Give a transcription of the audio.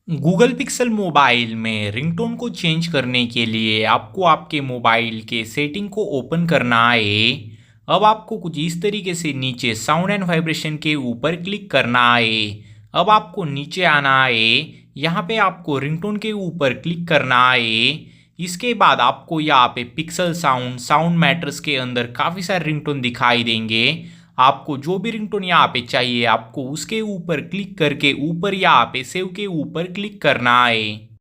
Google pixel mobile में ringtone को change करने के लिए आपको आपके मोबाइल के सेटिंग को ओपन करना है। अब आपको कुछ इस तरीके से नीचे साउंड एंड वाइब्रेशन के ऊपर क्लिक करना है। अब आपको नीचे आना है। यहाँ पे आपको रिंगटोन के ऊपर क्लिक करना है। इसके बाद आपको यहाँ पे पिक्सल साउंड साउंड मैटर्स के अंदर काफ़ी सारे रिंगटोन दिखाई देंगे। आपको जो भी रिंगटोन यहाँ पे चाहिए आपको उसके ऊपर क्लिक करके ऊपर यहाँ पे सेव के ऊपर क्लिक करना है।